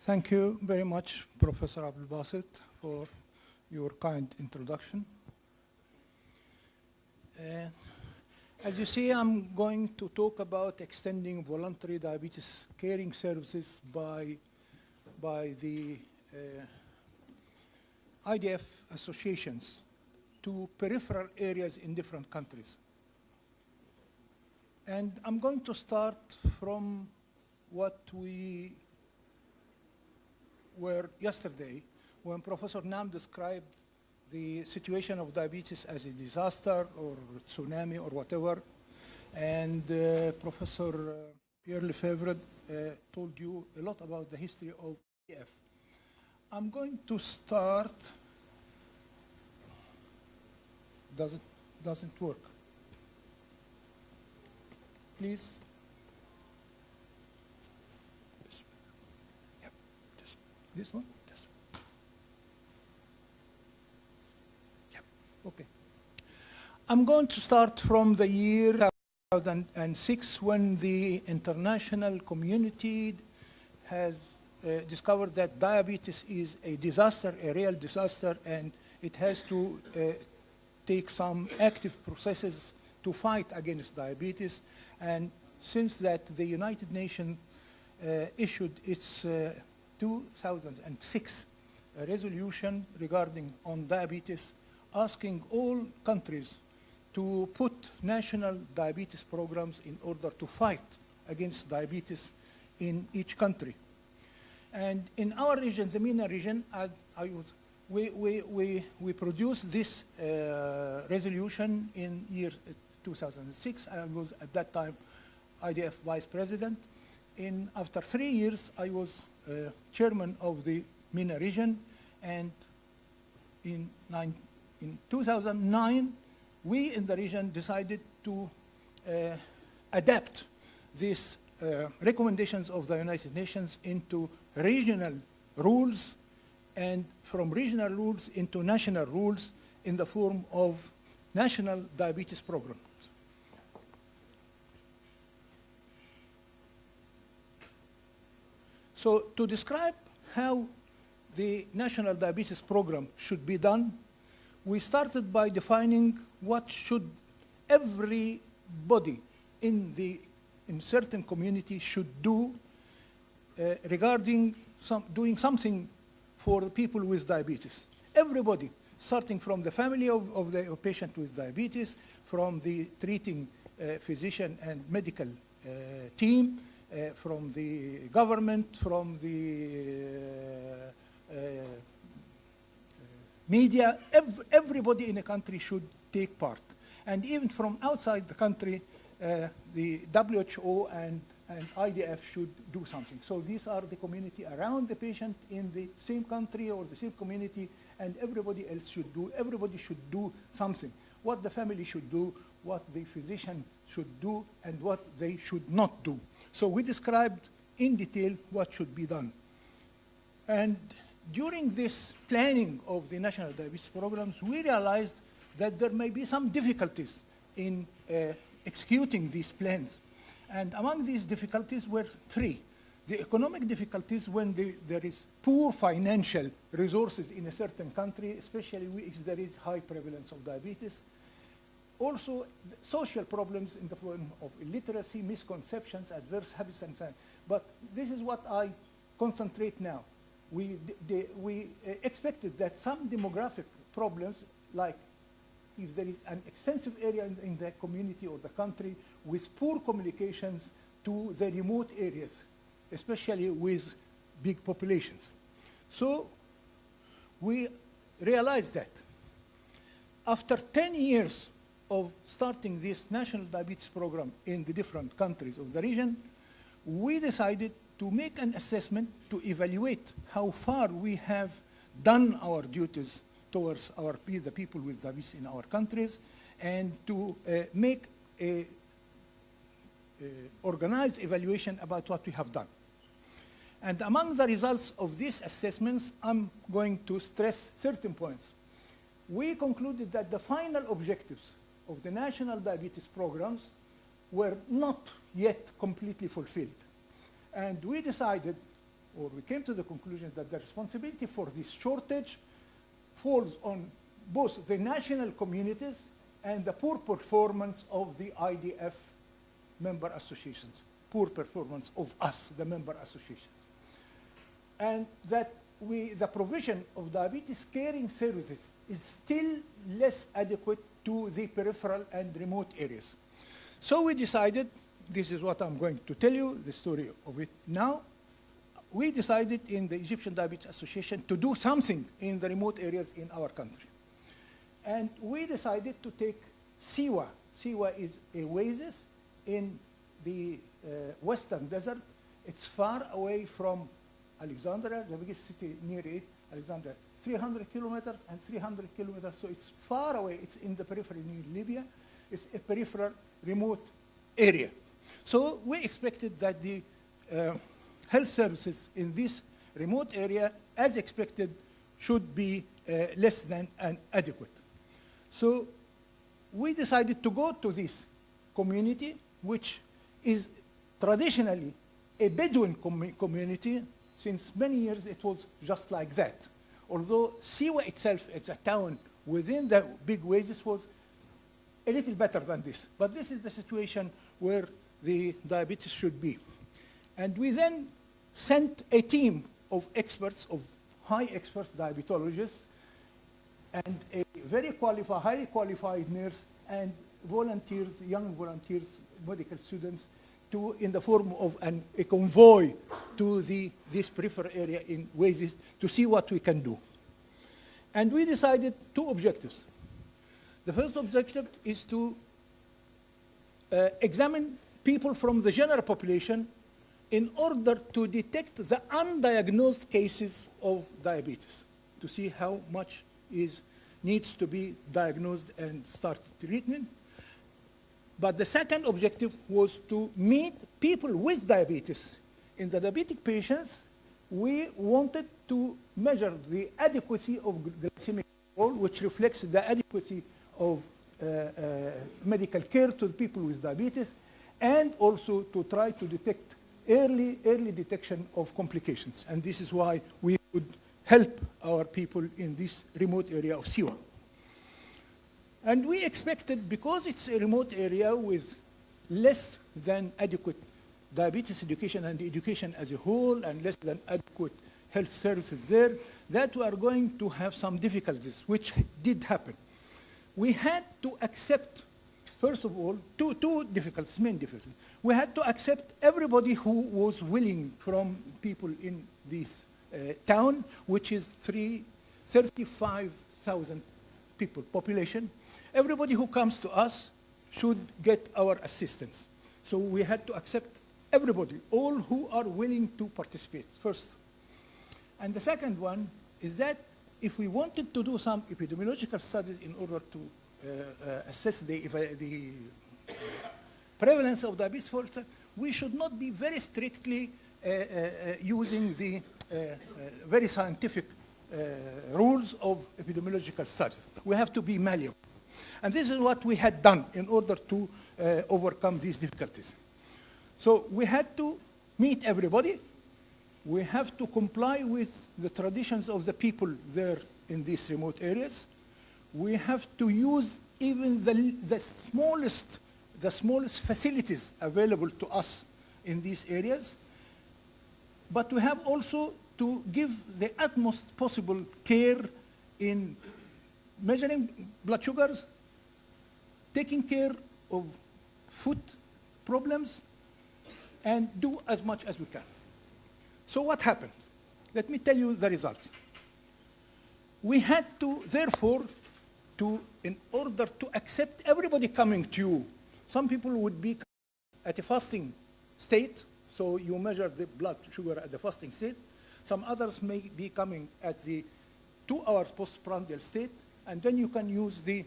Thank you very much, Professor Abdul Basit, for your kind introduction. As you see, I'm going to talk about extending voluntary diabetes caring services by the IDF associations to peripheral areas in different countries. And I'm going to start from what we were yesterday when Professor Nam described the situation of diabetes as a disaster or tsunami or whatever. And Professor Pierre Lefebvre told you a lot about the history of IDF. I'm going to start. Doesn't work. Please. Yep. This one. Yep. Okay. I'm going to start from the year 2006 when the international community has discovered that diabetes is a disaster, a real disaster, and it has to take some active processes to fight against diabetes. And since that, the United Nations issued its 2006 resolution regarding on diabetes, asking all countries to put national diabetes programs in order to fight against diabetes in each country. And in our region, the MENA region, we produced this resolution in year 2006. I was at that time IDF vice president. After 3 years, I was chairman of the MENA region. And in 2009, we in the region decided to adapt these recommendations of the United Nations into regional rules, and from regional rules into national rules in the form of national diabetes programs. So to describe how the national diabetes program should be done, we started by defining what should everybody in certain community should do regarding doing something for the people with diabetes. Everybody, starting from the family of the patient with diabetes, from the treating physician and medical team, from the government, from the media, everybody in a country should take part. And even from outside the country, the WHO and IDF should do something. So these are the community around the patient in the same country or the same community, and everybody else should do. Everybody should do something. What the family should do, what the physician should do, and what they should not do. So we described in detail what should be done. And during this planning of the national diabetes programs, we realized that there may be some difficulties in executing these plans. And among these difficulties were three. The economic difficulties when there is poor financial resources in a certain country, especially if there is high prevalence of diabetes. Also, social problems in the form of illiteracy, misconceptions, adverse habits, and so on. But this is what I concentrate now. We expected that some demographic problems, like if there is an extensive area in the community or the country with poor communications to the remote areas, especially with big populations. So we realized that after 10 years of starting this national diabetes program in the different countries of the region, we decided to make an assessment to evaluate how far we have done our duties towards the people with diabetes in our countries, and to make a organized evaluation about what we have done. And among the results of these assessments, I'm going to stress certain points. We concluded that the final objectives of the national diabetes programs were not yet completely fulfilled. And we decided or we came to the conclusion that the responsibility for this shortage falls on both the national communities and the poor performance of the IDF member associations, poor performance of us, the member associations. And that the provision of diabetes caring services is still less adequate to the peripheral and remote areas. So we decided, this is what I'm going to tell you, the story of it now. We decided in the Egyptian Diabetes Association to do something in the remote areas in our country. And we decided to take Siwa. Siwa is a oasis in the western desert. It's far away from Alexandria, the biggest city near it, Alexandria. 300 kilometers and 300 kilometers, so it's far away. It's in the periphery near Libya. It's a peripheral remote area. So we expected that the health services in this remote area, as expected, should be less than adequate. So we decided to go to this community, which is traditionally a Bedouin community. Since many years, it was just like that. Although Siwa itself, as a town within the big oasis, was a little better than this. But this is the situation where the diabetes should be. And we then sent a team of experts, of high experts, diabetologists, and a very qualified, highly qualified nurse, and volunteers, young volunteers, medical students, in the form of a convoy to this peripheral area in oasis to see what we can do. And we decided two objectives. The first objective is to examine people from the general population in order to detect the undiagnosed cases of diabetes, to see how much needs to be diagnosed and start treatment. But the second objective was to meet people with diabetes. In the diabetic patients, we wanted to measure the adequacy of glycemic control, which reflects the adequacy of medical care to the people with diabetes, and also to try to detect early detection of complications. And this is why we would help our people in this remote area of Siwa. And we expected, because it's a remote area with less than adequate diabetes education and education as a whole, and less than adequate health services there, that we are going to have some difficulties, which did happen. We had to accept, first of all, two difficulties, main difficulties. We had to accept everybody who was willing from people in this town, which is 35,000 people population. Everybody who comes to us should get our assistance. So we had to accept everybody, all who are willing to participate first. And the second one is that if we wanted to do some epidemiological studies in order to assess the prevalence of diabetes, we should not be very strictly using the very scientific rules of epidemiological studies. We have to be malleable. And this is what we had done in order to overcome these difficulties. So we had to meet everybody. We have to comply with the traditions of the people there in these remote areas. We have to use even the smallest facilities available to us in these areas. But we have also to give the utmost possible care in measuring blood sugars, taking care of food problems, and do as much as we can. So what happened? Let me tell you the results. We had to, therefore, in order to accept everybody coming to you, some people would be at a fasting state, so you measure the blood sugar at the fasting state. Some others may be coming at the 2 hours postprandial state, and then you can use the